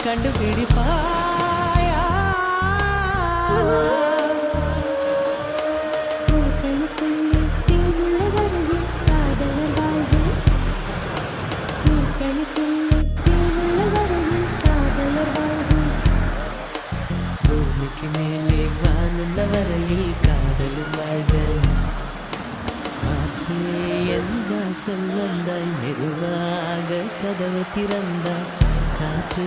கண்டுபிடிப்பாயா பூக்களுக்குள்ளே தேனுள்ள வரையில் காதலர் வாழ்வு பூக்களுக்குள்ளே தேனுள்ள வரையில் காதலர் வாழ்வு பூமிக்கு மேலே வானுள்ள வரையில் காதலும் வாழ்க காற்றே என் வாசல் வந்தாய் மெதுவாக கதவு திறந்தாய் காற்று